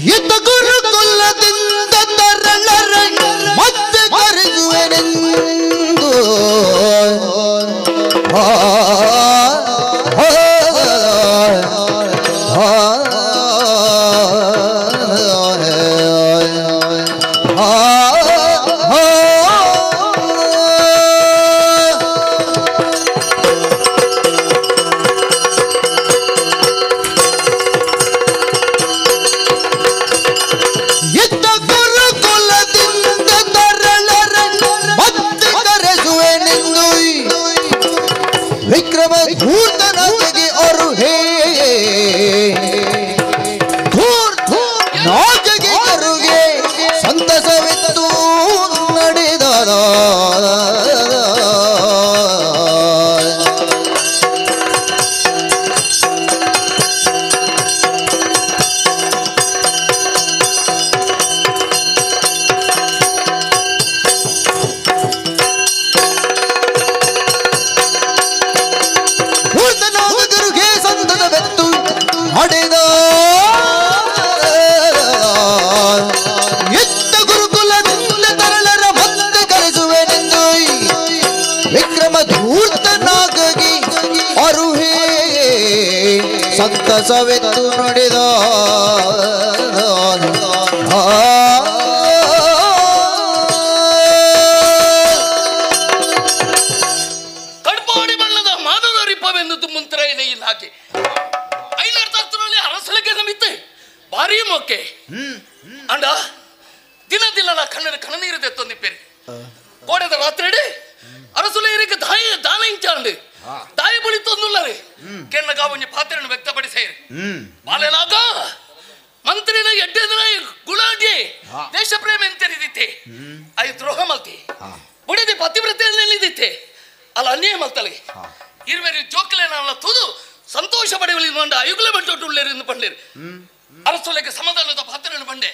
ಇದ್ದ ಗುರುಕುಲದಿಂದ ತರಳರ ಮತ್ತೆ ಕರೆಸುವೆನೆಂದು ವಿಕ್ರಮ ಧೂರ್ತನಾಗಿ ಅವರು ನಾಗಗೆ ಕರುಗೆ ಸಂತಸವಿತ್ತು ನಡೆದ ನಡೆದ ಎತ್ತ ಗುರುಕುಲದಿಂದ ತರಳರ ಮತ್ತೆ ಕರೆಸುವೆನೆಂದು ವಿಕ್ರಮ ಧೂರ್ತನಾಗಿ ಅರುಹೇ ಸಂತಸವೆತ್ತು ನಡೆದ ಕಡ್ಪಾಡಿ ಬಣ್ಣದ ಮಾದದ ರಿಪ್ಪವೆಂದು ಮುಂತರ ಎಲೆಯಲ್ಲಿ ಹಾಕಿ ಭಾರಿ ಮೊಕ್ಕೆ ಅಂಡ ದಿನ ದಿನ ಕಣ್ಣನ ಕಣ್ಣನೀರು ತೆತ್ತೊಂದಿಪ್ಪೇರಿ ಕೋಡೆದ ರಾತ್ರಿ ಅರಸುಲೇರಿಗೆ ದಾನ ಇಂಚಾಂಡು ದಾಯ ಬಳಿ ತೊಂದುಲ್ಲರಿ ಕೆಣ್ಣಗ ಒಂಜಿ ಪಾತ್ರೆಯನ್ನು ವ್ಯಕ್ತಪಡಿಸೇರಿ ಬಾಲೆಲಾಗ ಮಂತ್ರಿನ ಎಡ್ಡೆದನ ಗುಲಾಡಿ ದೇಶ ಪ್ರೇಮ ಎಂತೆರಿದಿತ್ತೆ ಐ ದ್ರೋಹ ಮಲ್ತಿ ಬುಡಿದಿ ಪತಿವ್ರತೆಯಲ್ಲಿದ್ದಿತ್ತೆ ಅಲ್ಲ ಅನ್ಯಾಯ ಮಲ್ತಲಿ ಇರುವೆರಿ ಜೋಕಲೇನ ತುದು ಸಂತೋಷ ಪಡೆಯಲಿ ಮಂಡ ಅಯುಗುಲೆ ಬಂಟೊಟ್ಟುಳ್ಳೇರಿ ಎಂದು ಪಂಡೇರಿ ಅರಸುಲೆಗೆ ಸಮಾಧಾನದ ಪಾತ್ರೆಯನ್ನು ಬಂಡೆ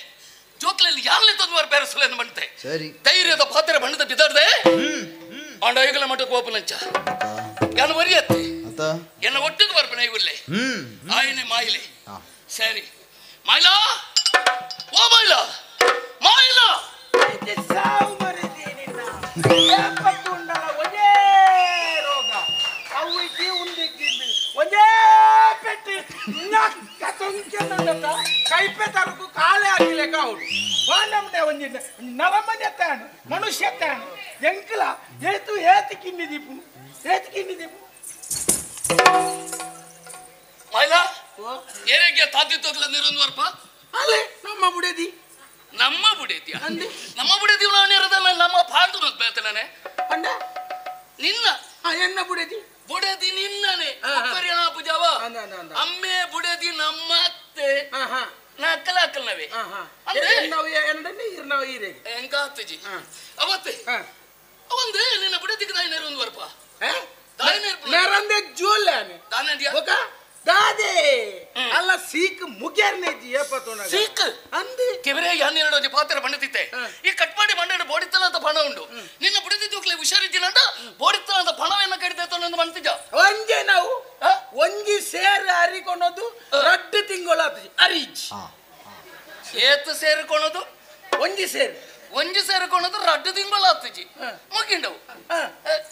ಜೋಕ್ಲಲ್ಲಿ ಯಾರನ್ನೇ ತಂದು ಬೇರಸುಲೆಯನ್ನು ಬಂಡೆ ಧೈರ್ಯದ ಪಾತ್ರೆ ಬಣ್ಣದ ಬಿದ್ದಾಡ್ದೆ ಆಂಡ ಅಯುಗುಲೆ ಮಠಕ್ಕೆ ಓಪನಂಚ ಯಾನು ಬರಿಯತ್ತೆ ಎನ್ನ ಒಟ್ಟಿಗೆ ಬರ್ಬೇನೆ ಇಗುಲ್ಲೆ ಆಯ್ನೆ ಮಾಯಿಲೆ ಸರಿ ಮಾಯಿಲಾ ಓ ಮಾಯಿಲಾ ಮಾಯಿಲಾ ಒಂದೇ ಪೆಟ್ಟಿ ಕೈಪೆ ತರಕು ಕಾಲೇ ಆಗಿಲ್ಲ ಬಾಂಡಮಟೆ ಒಂಜಿ ನರಮನೆ ತಾನು ಮನುಷ್ಯ ತಾನು ಎಂಕಲ ಏತು ಏತಿ ಕಿನ್ನಿದೀಪು ಮಾಯಿಲಾ ಏರೆಗೆ ತಾತಿ ತೋಗ್ಲ ನಿರುಂದ್ವರ್ಪ ಅಲ್ಲೇ ನಮ್ಮ ಬುಡೇದಿ ಅಂದೆ ನಮ್ಮ ಬುಡೇದಿ ನಾನು ಇರೋದಲ್ಲ ನಮ್ಮ ಪಾಂಡು ಬೇತನೇ ಅಂಡ ನಿನ್ನ ಎನ್ನ ಬುಡೇದಿ ನಿನ್ನನೆ ಪೂಜಾವ ಅಮ್ಮೆ ಬುಡದಿ ನಮ್ಮ ಅತ್ತೆ ನಕ್ಕಲ ಅಕ್ಕಲ್ನವೇ ಎಂಕಾತಜಿ ಅವತ್ತೆ ಅವಂದು ನಿನ್ನ ಬುಡದಿಗೆ ದಾಯಿ ನೆರೊಂದು ವರ್ಪ ದಾಯಿ ನೆರಂದೆ ಜೋಲ್ಯಾನೆ ದಾನಂದಿಯ ದಾದೆ ಅಲ್ಲ ಸೀಕ್ ಮುಗ್ಯಾರ್ನೇಜಿ ಏಪತೋನ ಸೀಕ್ ಅಂದಿ ಕೆವರೆ ಯಾನ್ನೆರಡು ಪಾತ್ರೆ ಬಂದಿತ್ತೆ ಈ ಕಟ್ಪಾಡಿ ಮಂಡನೆ ಬೋಡಿತ್ತಲ್ಲ ಅಂತ ಪಣ ಉಂಟು ನಿನ್ನ ಬುಡದಿದ್ದಕ್ಲೆ ಹುಷಾರಿದ್ದಿಲ್ಲ ಅಂತ ಬೋಡಿತ್ತಲ್ಲ ಅಂತ ಪಣವೇನ ಕಡಿದೈತೋ ಎಂದು ಬಂತಿದ್ದ ಒಂಜೆ ನಾವು ಒಂಜಿ ಸೇರು ಹರಿಕೊಳೋದು ರಡ್ಡು ತಿಂಗಳ ಅರಿಜ್ ಏತು ಸೇರಿಕೊಳೋದು ಒಂಜಿ ಸೇರಿಕೊಳೋದು ರಡ್ಡು ತಿಂಗಳ ಆತಜಿ ಮುಗಿಂಡವು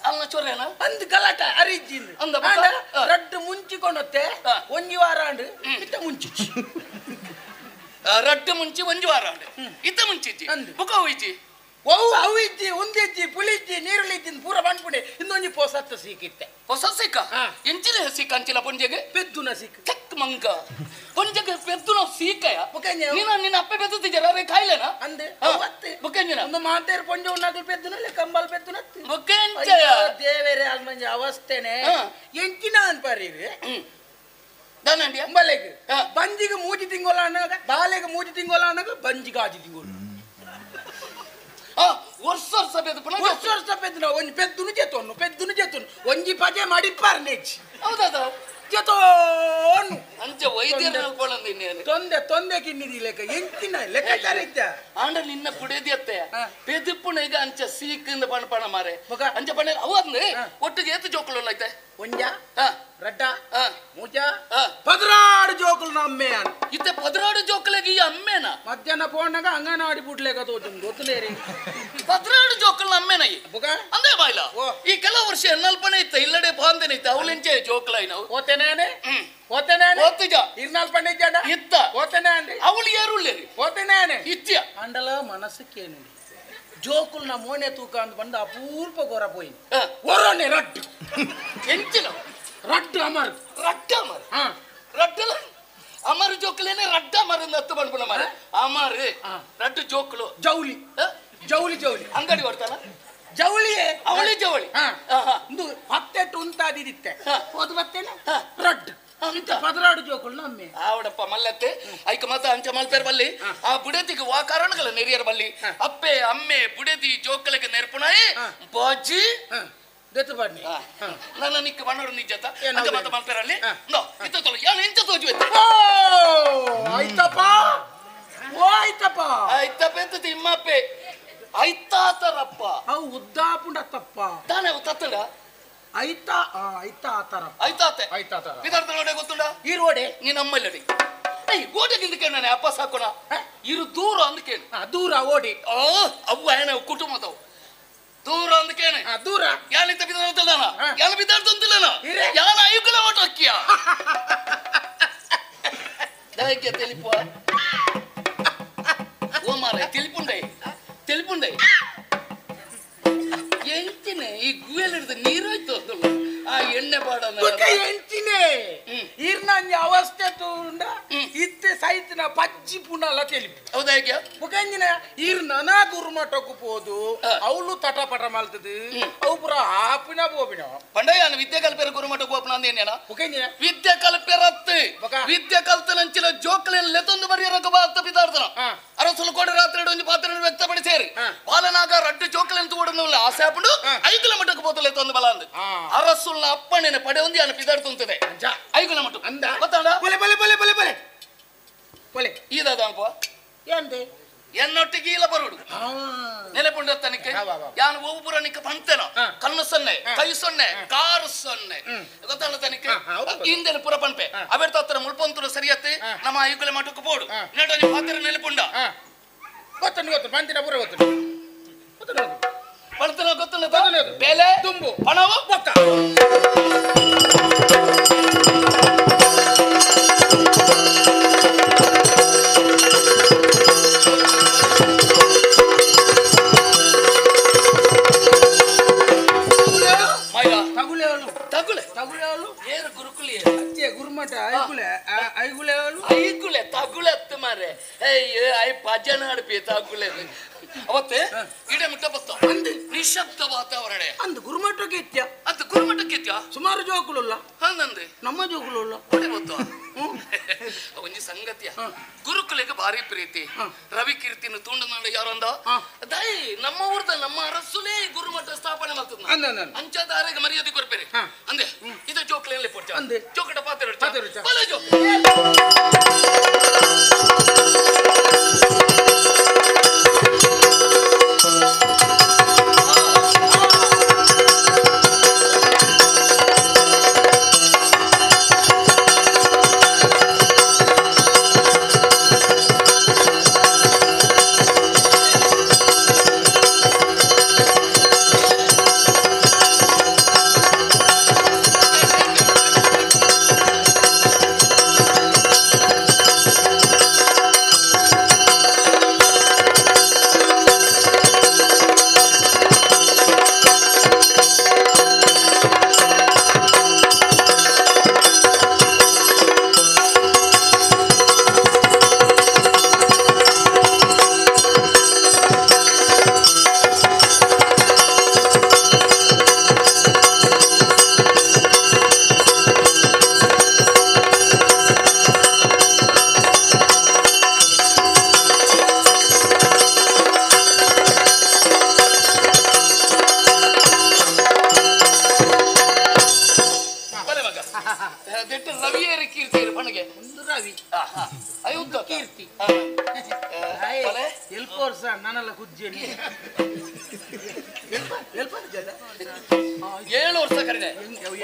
ಅಲ್ಲ ಚೊರೇನ ಅಂದ್ ಗಲಾಟ ಅರಿಜಿ ಅಂದ ರಡ್ಡು ಮುಂಚಿಕೊಳತ್ತೆ ಒಂಜಿ ವಾರ ಅಂಡು ಇತ್ತ ಮುಂಚಿ ರಡ್ಡು ಮುಂಚಿ ಒಂಜಿ ವಾರ ಅಂಡು ಇತ್ತ ಮುಂಚಿಜ್ಜಿ ಬುಕ ಹೋಯ್ಜಿ ಅವಿಜ್ಜಿ ಉಂದಿಜ್ಜಿ ಪುಳಿಜ್ಜಿ ನೀರುಳಿಜ್ಜಿ ಪೂರ ಬಂದ್ಬಿಡಿ ಇನ್ನೊಂಜಿ ಪೊಸತ್ತು ಸೀಕಿತ್ತೆ ಹೊಸ ಸಿಕ್ಕ ಎಂಚಿನ ಸಿಕ್ಕ ಅಂಚಿಲ ಪೊಂಜೆಗೆ ಪೆದ್ದುನ ಸಿಕ್ಕ ಚೆಕ್ ಮಂಗ ಪೊಂಜೆಗೆ ಪೆದ್ದುನ ಸೀಕಯ ನಿನ್ನ ಅಪ್ಪೆ ಬೆದ್ದುತ್ತಿದ್ದಾರ ರೇ ಕಾಯಿಲೆನಾ ಅಂದೆ ಬುಕೆಂಜಿನ ಒಂದು ಮಾತೇರು ಪೊಂಜೆ ಉಣ್ಣಾಗಲು ಪೆದ್ದುನಲ್ಲಿ ಕಂಬಲ್ ಪೆದ್ದುನ ಬುಕೆಂಜಯ ದೇವರೇ ಅಲ್ಮಂಜ ಅವಸ್ಥೆನೆ ಎಂಚಿನ ಅನ್ಪಾರಿವೆ ದಾನಂಡಿಯ ಬಲೆಗೆ ಬಂಜಿಗೆ ಮೂಜಿ ತಿಂಗೋಲ ಅನ್ನೋಗ ಬಾಲೆಗೆ ಮೂಜಿ ತಿಂಗೋಲ ಅನ್ನೋಗ ಬಂಜಿಗೆ ಆಜಿ ತಿಂಗೋಲ ವರ್ಷ ಪೆದ್ದುನ ಒಂಜಿ ಪೆದ್ದುನು ಜೆತೊನ್ನು ಒಂಜಿ ಪಜೆ ಮಾಡಿ ಪಾರ್ನೇಜಿ ಹೌದಾ ಜೆತೋನು ಅಂಚೆ ವೈದ್ಯರ ತೊಂದೆ ಕಿನ್ನಿದಿ ಲೆಕ್ಕ ಎಂಚಿನ ಲೆಕ್ಕಾಚಾರ ಇದ್ದ ಆಂಡ ನಿನ್ನ ಕುಡಿಯದಿ ಅತ್ತೆ ಪೆದಿಪ್ಪುನ ಈಗ ಅಂಚ ಸೀಕಿಂದ ಪಣ ಮಾರೆ ಅಂಚ ಪಣ ಅವು ಅಂದ್ ಒಟ್ಟಿಗೆ ಏತು ಜೋಕುಲು ಐತೆ ಒಂಜ ರಡ್ಡ ಮೂಜ ಪದರಾಡು ಜೋಕುಲು ನಮ್ಮೆ ಇತ್ತೆ ಪದರಾಡು ಜೋಕುಲಿಗೆ ಈ ಅಮ್ಮೆನ ಮಧ್ಯಾಹ್ನ ಪೋಂಡಾಗ ಅಂಗನವಾಡಿ ಬಿಡ್ಲೇಕ ತೋಜುಂಡು ಗೊತ್ತಲೇರಿ 17 ಜೋಕಲ್ ನಮ್ಮೇನೈ ಬುಗ ಅಂದೇ ಬಾಯ್ಲ ಓ. ಈ ಕೆಲವು ವರ್ಷ ಎನ್ನಲ್ಪನೆ ಇತ್ತ ಇಲ್ಲಡೆ ಬಾಂದೆನಿತ್ತ ಅವಲೆಂಚೆ ಜೋಕಲೈ ನಾವು ಓತೇನೇನೆ ಓತೇನೇನೆ ಓತಿಜ ಇರ್ನಾಲ್ ಪಂಡೆ ಜಡ ಇತ್ತ ಓತೇನೆ ಅಂದೆ ಅವಳು ಏರುಳ್ಳೇರಿ ಓತೇನೇನೆ ಇತ್ಯ ಅಂಡಲ ಮನಸ್ಸಕ್ಕೇನು ಜೋಕುಲ್ ನ ಮೋನೆ ತೂಕ ಅಂತ ಬಂದ ಅಪೂರ್ವ ಗೊರ ಪೋಯಿ ಹ. ಒರೋನೆ ರಡ್ಡು ಎಂಚಿನ ರಡ್ಡು ಅಮರ್ ರಡ್ಡ ಮರ ಹಾ ರಡ್ಡಲ ಅಮರ್ ಜೋಕಲೇನೆ ರಡ್ಡ ಮರ ಹತ್ತು ಬಂದ್ಬಿಡ ಮರ ಅಮರ್ ರಡ್ಡು ಜೋಕಲು ಜೌಲಿ ಜೌಲಿ ಜೌಲಿ ಅಂಗಡಿ ಬರ್ತಾನ ಜೌಳಿಯೇ ಅವಳಿ ಜವಳಿ ಹಾ ಹಾ ಒಂದು ಹತ್ತೆಟ್ಟು ಉಂತಾದಿತ್ತೆ ಹಾ. ಓದು ಬತ್ತೇನೆ ಹಾ. ರಡ್ ಇಂತ ಪದರಾಡು ಜೋಕುಲ್ ನಮ್ಮೆ ಆವಡಪ್ಪ ಮಲ್ಲತ್ತೆ ಐಕ ಮತ ಅಂಚ ಮಲ್ಪೇರ್ ಬಲ್ಲಿ ಆ ಬುಡತಿಗೆ ವಾ ಕಾರಣಗಳ ನೆರಿಯರ್ ಬಲ್ಲಿ ಅಪ್ಪೆ ಅಮ್ಮೆ ಬುಡದಿ ಜೋಕಲೆಗೆ ನೆರ್ಪುಣಾಯಿ ಬಾಜಿ ದೆತ್ತು ಬನ್ನಿ ನನ್ನ ನಿಕ್ಕ ಬಣ್ಣರು ನಿಜತ ಏನು ಅಂಚ ಮತ ಮಲ್ಪೇರಲ್ಲಿ ನೋ ಇತ್ತ ತೊಲ ಯಾನು ಎಂಚ ತೋಜುವೆತ್ತೆ ಆಯ್ತಪ್ಪ ಓ ಆಯ್ತಪ್ಪ ಆಯ್ತಪ್ಪ ಎಂತ ತಿಮ್ಮಪ್ಪೆ ಐತಾತರಪ್ಪ ಅವು ಉದ್ದಾಪುಂಡ ತಪ್ಪ ತಾನೇ ತತ್ತಡ ಆಯ್ತಾ ಆಯ್ತಾ ಆತರ ಐತಾತೆ ಆಯ್ತಾತರ ವಿಧಾರ್ಥ ನೋಡೆ ಗೊತ್ತುಂಡ ಈ ರೋಡೆ ನೀನ್ ಅಮ್ಮಲ್ಲಡಿ ಏಯ್ ಗೋಡೆಗಿಂದ ಕೇಳ ನಾನು ಅಪ್ಪ ಸಾಕೋಣ ಇರು ದೂರ ಅಂದ ಕೇಳು ದೂರ ಓಡಿ ಅವು ಏನ ಕುಟುಂಬದವು ದೂರ ಅಂದ ಕೇನೆ ದೂರ ಯಾನಿಂತ ಬಿದ್ದಾನ ಯಾನ ಬಿದ್ದಾಡ್ತು ಅಂತಿಲ್ಲನ ಇರೆ. ಯಾನ ಆಯುಕಲ ಓಟ ಅಕ್ಕಿಯ ದಯಕ್ಕೆ ತಿಳಿಪುವ ಓ ಮಾರ ತಿಳಿಪುಂಡೈ ಎಂಚಿನ ಈ ಗುವೆಲ್ ಹಿಡಿದು ನೀರು ಹೋಯ್ತು ಅಂತಲ್ಲ ಆ ಎಣ್ಣೆ ಬಾಡ ಎಂಚಿನೇ ಈರ್ನಂಜ ಅವಸ್ಥೆ ತೂಂಡ ಇತ್ತೆ ಸೈತಿನ ಪಚ್ಚಿ ಪುನಲ ತಿಳಿಪು ಹೌದಾ ಹೇಗೆ ಮುಖಂಜಿನ ಈರ್ ನನ ಗುರುಮಠಕ್ಕೂ ಪೋದು ಅವಳು ತಟಪಟ ಮಲ್ತದು ಅವು ಪುರ ಹಾಪಿನ ಬೋಬಿನ ಪಂಡಯ್ಯನ ವಿದ್ಯೆ ಕಲ್ಪೆರ ಗುರುಮಠ ಗೋಪನ ಅಂದೇನೇನ ಮುಖಂಜಿನ ವಿದ್ಯೆ ಕಲ್ಪೆರತ್ತು ಬೊಕ? ವಿದ್ಯೆ ಕಲ್ತನಂಚಿನ ಜೋಕಲೆನ್ ಲೆತೊಂದು ಬರಿಯರಕ ಬಾತ ಬಿದ್ದಾಡ್ತನ ಅರಸಲು ಕೋಡೆ ರಾತ್ರಿ ಒಂದು ಪಾತ್ರ ವ್ಯಕ್ತಪಡಿಸೇರಿ ಬಾಲನಾಗ ರಡ್ಡು ಜೋಕಲೆನ್ ತೂಡನಲ್ಲ ಆಸೆ ಹಾಪುಂಡು ಐಗುಲ ಮಠಕ್ಕೆ ಬೋತಲೆ ತಂದು ಬಲ ಅಂದು ಅರಸುಲ್ನ ಅಪ್ಪಣೆನ ಪಡೆ ಒಂದು ಯಾನ ಬಿದ್ದಾಡ್ತುಂತದೆ ಐಗುಲ ಮಠ ಅಂದ ಗೊತ್ತಾಡ ಬಲೆ ಬಲೆ ಬಲೆ ಬಲೆ ಬಲೆ ಬಲೆ ಈದಾದಪ್ಪ ಎಂದೆ ಎನ್ನೊಟ್ಟಿಗೆ ಇಲ್ಲ ಬರುಡು ನೆಲೆಪುಂಡ ತನಿಕೆ ಯಾನು ಒಬ್ಬರ ನಿಕ್ಕ ಪಂತೆನ ಕಣ್ಣು ಸೊನ್ನೆ ಕೈ ಸೊನ್ನೆ ಕಾರು ಸೊನ್ನೆ ಗೊತ್ತಾಳ ತನಿಕೆ ಹಿಂದೆ ಪುರ ಪಂಪೆ ಅವೆರ್ತ ಹತ್ರ ಮುಳ್ಪಂತುರು ಸರಿಯತ್ತೆ ನಮ್ಮ ಐಗುಲೆ ಮಠಕ್ಕೆ ಬೋಡು ನೆಡನಿ ಪಾತ್ರ ನೆಲೆಪುಂಡ ಗೊತ್ತನು ಗೊತ್ತು ಪಂತಿನ ಪುರ ಗೊತ್ತು ಗೊತ್ತು ಪಂತನ ಗೊತ್ತಲ್ಲ ಬೆಲೆ ತುಂಬು ಹಣವು ಬೊಕ್ಕ ಏರು ಗುರುಕುಲಿ ಗುರುಮಠ ಐಗುಲೆ ಐಗುಲೆ ಐಗುಲೆ ತಗುಲೆ ಅತ್ತ ಮಾರೆ ಅಯ್ಯೋ ಐ ಭಜನ ನಡಿಪಿ ತಗುಲೆ ಅವತ್ತೆ ಇಡೇ ಮುಟ್ಟ ಬತ್ತ ನಿಶಬ್ದ ವಾತಾವರಣ ಅಂದ್ ಗುರುಮಠಕ್ಕೆ ಇತ್ಯ ಅಂತ ಗುರುಮಠಕ್ಕೆ ಇತ್ಯಾ ಸುಮಾರು ಜೋಕುಲಲ್ಲ ಹಂಗಂದೆ ನಮ್ಮ ಜೋಕುಲಲ್ಲ ಕೊಡೆ ಗೊತ್ತು ಒಂಜಿ ಸಂಗತಿಯ ಗುರುಕುಲೆಗೆ ಭಾರಿ ಪ್ರೀತಿ ರವಿ ಕೀರ್ತಿನ ತುಂಡನಾಡ ಯಾರಂದ ದೈ ನಮ್ಮ ಊರ್ದ ನಮ್ಮ ಅರಸುಲೇ ಗುರುಮಠ ಸ್ಥಾಪನೆ ಮಾಡ್ತದ ಅಂಚದಾರೆಗೆ ಮರ್ಯಾದೆ ಕೊರ್ಪೇರಿ ಅಂದೆ ಇದು ಜೋಕಲೆಯಲ್ಲಿ ಪೋಡ್ಚ ಅಂದೆ ಜೋಕಟ ಪಾತ್ರ ಬಲೆ ಜೋ ರವಿಯರ ಕೀರ್ತಿ ಬಣಗೆ ಒಂದು ರವಿ ಅಯುದ್ಧ ಕೀರ್ತಿ ಬಲೆ ಎಲ್ಪ ವರ್ಷ ನಾನೆಲ್ಲ ಕುಜ್ಜೇನಿ 7 ವರ್ಷ ಕರೆದೆ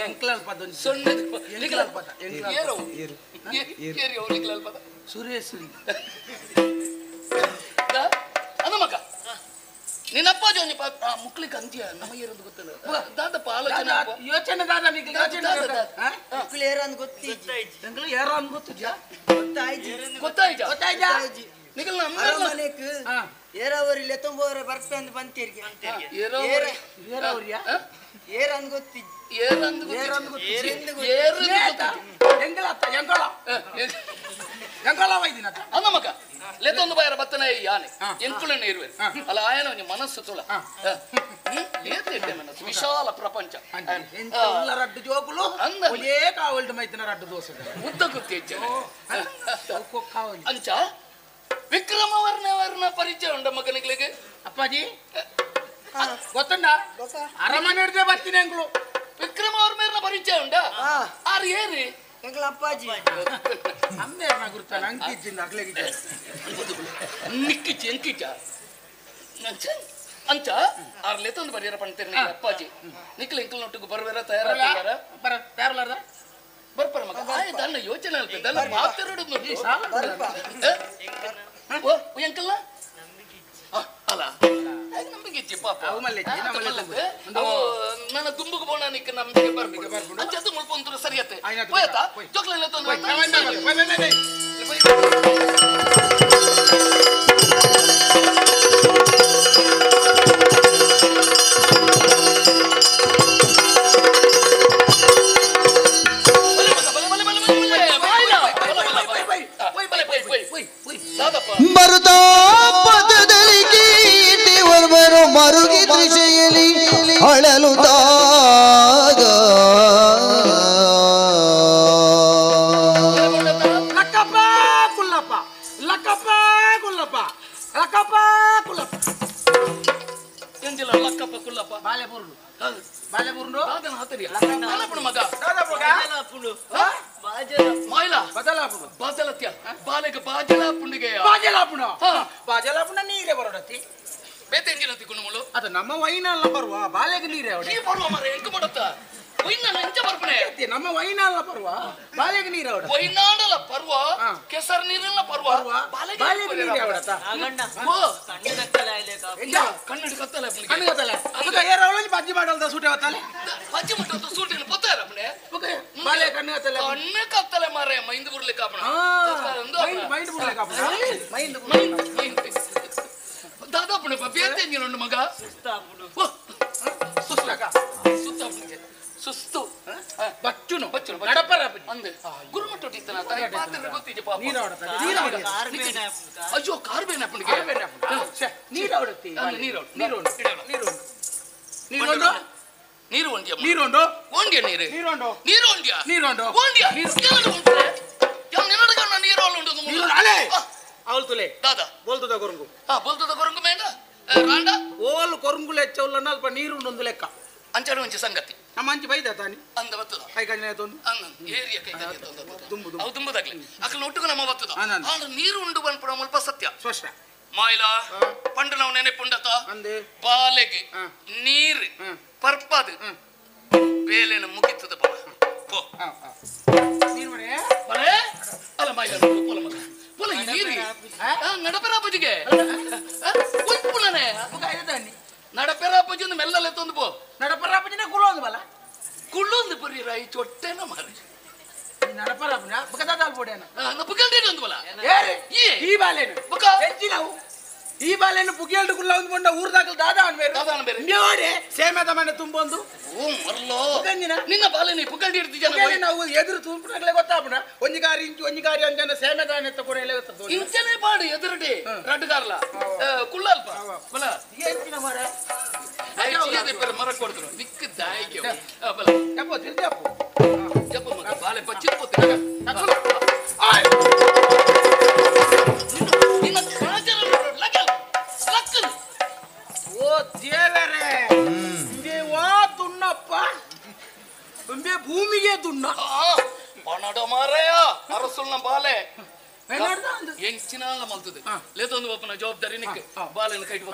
ಎಂಕ್ಲಾಲ್ ಪದ ಸೊನ್ನೆ ಎಂಕ್ಲಾಲ್ ಪದ ಸುರೇಶ್ ಅದ ಮಗ ನಿನ್ನಪ್ಪಾಜಿ ಒಂಜಿ ಮುಕ್ಲಿಕ್ಕೆ ಅಂತ್ಯ ನಮಗೆ ಇರೋದು ಗೊತ್ತಿಲ್ಲ ದಾದಪ್ಪ ಆಲೋಚನೆ ಯೋಚನೆ ದಾದ ನಿಕ್ಲಿ ಯೋಚನೆ ಗೊತ್ತಾಯ್ತಾ ನಿಖಿಲ್ ಏರಾವರಿ ಲೆತ್ತೊಂಬೋರೆ ಬರ್ಪಂದು ಬಂತಿರ್ಗೆ ಏರಂದ್ ಗೊತ್ತಿ ಅನ್ನ ಮಗ ಲೆತ್ತೊಂದು ಬಾಯರ ಬತ್ತನ ಯಾನೆ ಎಂಕುಳನ್ನ ಇರುವೆ ಅಲ್ಲ ಆಯನ ಒಂಜಿ ಮನಸ್ಸು ತುಳ ಮನಸ್ಸು ವಿಶಾಲ ಪ್ರಪಂಚ ರಡ್ಡು ಜೋಕುಲು ಕಾವಲ್ಡು ಮೈತಿನ ರಡ್ಡು ದೋಸ ಉದ್ದ ಗೊತ್ತಿ ಅಂಚ ವಿಕ್ರಮವರ್ಣ ಪರಿಚಯ ಉಂಡ ಮಗನಿಗಳಿಗೆ ಅಪ್ಪಾಜಿ ಗೊತ್ತುಂಡ ಅರಮನೆ ಹಿಡ್ದೆ ಬರ್ತೀನಿ ಅಂಗಳು ವಿಕ್ರಮವರ್ಣ ಪರಿಚಯ ಉಂಡ ಆರು ಏರಿ ಎಂಗ್ಲ ಅಪ್ಪಾಜಿ ಅಮ್ಮೇರ್ನ ಗುರುತಾನ ಅಂಕಿಚ್ಚಿಂದ ಅಗ್ಲೆಗಿದ್ದೆ ನಿಕ್ಕಿಚ್ಚಿ ಎಂಕಿಚ್ಚ ಅಂಚ ಆರ್ ಲೆತ್ತೊಂದು ಬರೀರ ಪಂಡ್ತೀರಿ ಅಪ್ಪಾಜಿ ನಿಕ್ಲ ಎಂಕಲ್ ನೊಟ್ಟಿಗೆ ಬರ್ಬೇರ ತಯಾರಾಗ್ತಾರ ತಯಾರಲಾರ್ದ ಬರ್ಪರ ಮಗ ದನ್ನ ಯೋಚನೆ ಹೇಳ್ತದೆ ದನ್ನ ಮಾತಾಡೋದು ಎಂಕಲ್ಲ ಅಲ್ಲ ನಂಬಿಕೆ ಇಚ್ಚಿ ಪಾಪ ನನ್ನ ದುಂಬುಗೆ ಬೋಣ ನಿಕ್ಕ ನಂಬಿಕೆ ಬರ್ಬೇಕು ಅಂಚದ್ದು ಮುಳ್ಕೊಂಡ್ರು ಸರಿಯತ್ತೆ ಹೋಯ್ತಾ ಚೊಕ್ಲೆಲ್ಲ ತೊಂದ್ರೆ ಮರುತಾ ಪದದಲ್ಲಿ ಕೀರ್ತಿವರ್ಮರು ಮರುಗಿ ದೃಶೆಯಲ್ಲಿ ಅಳಲುದಾಗ ಲಕ್ಕಪ್ಪ ಕುಲ್ಲಪ್ಪ ಲಕ್ಕಪ್ಪ ಕುಲ್ಲಪ್ಪ ಲಕ್ಕಪ್ಪ ಕುಲ್ಲಪ್ಪ ಎಂಜಿಲ್ಲ ಲಕ್ಕಪ್ಪ ಕುಲ್ಲಪ್ಪ ಬಾಲೆಪುರ್ಡು ಅದನ್ನ ಹಾತರಿ ಮಗ ಬದಲಾಪುಡು ಬಾಜಲತ್ಯ ಬಾಲೆಗೆ ಬಾಜಲಾಪುಂಡಿಗೆ ಬಾಜಲಾಪುಂಡ ನೀರೇ ಬರೋಡತಿ ಬೇತೆ ಎಂಜಿನತಿ ಕುಣಮುಳು ಅದು ನಮ್ಮ ವೈನಲ್ಲ ಬರುವ ಬಾಲೆಗೆ ನೀರೇ ಅವಡೆ ನೀ ಬರುವ ಮರ ಎಂಕ ಮಾಡುತ್ತಾ ವೈನಾಡ ಎಂಚ ಬರ್ಪಣೆ ನಮ್ಮ ವೈನಲ್ಲ ಬರುವ ಬಾಲೆಗೆ ನೀರೇ ಅವಡೆ ವೈನಾಡಲ ಪರ್ವ ಕೆಸರ್ ನೀರಿನ ಪರ್ವ ಬಾಲೆಗೆ ನೀರೇ ಅವಡತ ಕಣ್ಣಿಡಿ ಕತ್ತಲೆ ಕಣ್ಣುಗತ್ತಲೆ ಅದಕ್ಕೆ ಏರ ಅವಳಲ್ಲಿ ಬಜ್ಜಿ ಮಾಡಲ್ದ ಸೂಟೆ ಹೊತ್ತಲೆ ಬಜ್ಜಿ ಮುಟ್ಟದ್ದು ಸೂಟಿನ ಪತ್ತಾರ ಅಪ್ಪಣೆ ಬಾಲೆ ಕಣ್ಣುಗತ್ತಲೆ ಕಣ್ಣು ಕತ್ತಲೆ ಮಾರೆ ಮೈಂದು ಬುರ್ಲಿಕ್ಕೆ ಅಪ್ಪಣ ಮೈಂಡ್ ಬಿಡ್ಲಿಕ್ಕೆ ಮೈಂಡ್ ದಾದಾಪುಣ ಬೇತೆ ಎಂಜಿನ ಮಗ ಸುಸ್ತು ಬಚ್ಚುನು ನಡಪರ ಅಂದೆ ಗುರುಮಟ್ಟೊಟ್ಟಿತ್ತನ ತಾಯಿ ಪಾತ್ರ ಗೊತ್ತಿದೆ ಪಾಪ ಅಯ್ಯೋ ಕಾರ್ಬೇನ ಅಪ್ಪನಿಗೆ ನೀರು ಹೊಡತಿ ನೀರು ಒಂಡ್ಯ ನೀರುಂಡು ಒಂಡ್ಯ ನೀರು ನೀರುಂಡು ನೀರು ಒಂಡ್ಯ ನೀರುಂಡು ಒಂಡ್ಯ ನಿನ್ನಡಗಣ್ಣ ನೀರು ಉಂಟು ಅವಳು ತುಲೆ ದಾದಾ ಬೋಲ್ತದ ಕೊರಂಗು ಬೋಲ್ತದ ಕೊರಂಗು ಮೇಂಡ ರಾಂಡ ಓಲ್ ಕೊರಂಗು ಲೆಚ್ಚವಲ್ಲ ಅಲ್ಪ ನೀರುಂಡು ಒಂದು ಲೆಕ್ಕ ಅಂಚಾಡು ಒಂಚ ಸಂಗತಿ ನಮ್ಮ ಅಂಚಿ ಬೈದ ತಾನಿ ಅಂದ ಬತ್ತದ ಕೈ ಕಣ್ಣೆ ತೊಂದು ಏರಿಯ ಕೈ ತುಂಬುದು ಅವು ತುಂಬದಾಗ್ಲಿ ಅಕ್ಕನ ಒಟ್ಟಿಗೆ ನಮ್ಮ ಬತ್ತದ ನೀರು ಉಂಡು ಬಂದ್ಬಿಡ ಮುಲ್ಪ ಸತ್ಯ ಸ್ಪಷ್ಟ ಮಾಯಿಲ ಪಂಡು ನಾವು ನೆನೆಪುಂಡತ ಅಂದೆ ಬಾಲೆಗೆ ನೀರು ಪರ್ಪದು ಬೇಲೆನ ಮುಗಿತದ ಬಲ ಪೋ ನೀರು ಮರೆ ಬಲೆ ಅಲ್ಲ ಮಾಯಿಲ ಪೋಲ ಮಗ ಪೋಲ ಈ ನೀರು ನಡಪೆರಾಪಜಿಗೆ ಉಪ್ಪುಳನೆ ನಡಪೆರಾಪಜಿ ಒಂದು ಮೆಲ್ಲಲೆ ತಂದು ಪೋ ನಡಪರಾಪಜಿನ ಕುಳ್ಳೊಂದು ಬಲ ಕುಳ್ಳೊಂದು ಬರೀ ರೈ ಚೊಟ್ಟೆನ ಮಾರಿ ನಡಪರಾಪನ ಬುಕದಾಲ್ ಪೋಡೇನ ಬುಕಲ್ದೇನೆ ಒಂದು ಬಲ ಈ ಬಾಲೆನು ಬುಕ ಹೆಚ್ಚಿನವು ಈ ಬಾಲೆನು ಬುಗಿಯಲ್ಡು ಕುಲ್ಲ ಒಂದು ಬಂಡ ಊರ್ದಾಗಲ್ ದಾದಾನ್ ಬೇರೆ ನೋಡಿ ಸೇಮೆದ ಮನೆ ತುಂಬೊಂದು ಮರ್ಲೋ ನಿನ್ನ ಬಾಲೆ ನೀ ಪುಕಲ್ಡಿ ಇರ್ತಿಜನ ನಾವು ಎದುರು ತುಂಬಿನಾಗಲೇ ಗೊತ್ತಾಪನ ಒಂಜಿಗಾರಿ ಇಂಚು ಒಂಜಿಗಾರಿ ಅಂಜನ ಸೇಮೆದಾನ ಎತ್ತ ಕೂಡ ಎಲ್ಲ ಗೊತ್ತದ ಇಂಚನೆ ಪಾಡು ಎದುರುಡೆ ರಡ್ಗಾರ್ಲ ಕುಳ್ಳಲ್ಪ ಬಲ ಹೆಚ್ಚಿನ ಮರ ಮರ ಕೊಡ್ತಾರೆ ನಿಕ್ಕ ದಾಯಿಗೆ ಬಲ ಯಪ್ಪೋ ತಿರ್ದಪ್ಪ ಜಪ್ಪ ಮಗ ಬಾಲೆ ಬಚ್ಚಿದ ಪೋತಿನ ನಿನ್ನ ಕಾಜರ ಲಕ್ಕನ್ ಓ ದೇವರೇ ವಾ ದುಣ್ಣಪ್ಪ ತುಂಬೆ ಭೂಮಿಗೆ ದುಣ್ಣ ಪಣಡ ಮಾರಯ್ಯ ಅರಸುಲ್ನ ಬಾಲೆ ಎಂಚಿನ ಮಲ್ತದೆ ಲೇತೊಂದು ಒಪ್ಪನ ಜವಾಬ್ದಾರಿ ನಿಕ್ಕೆ ಬಾಲೆನ ಕೈಟ್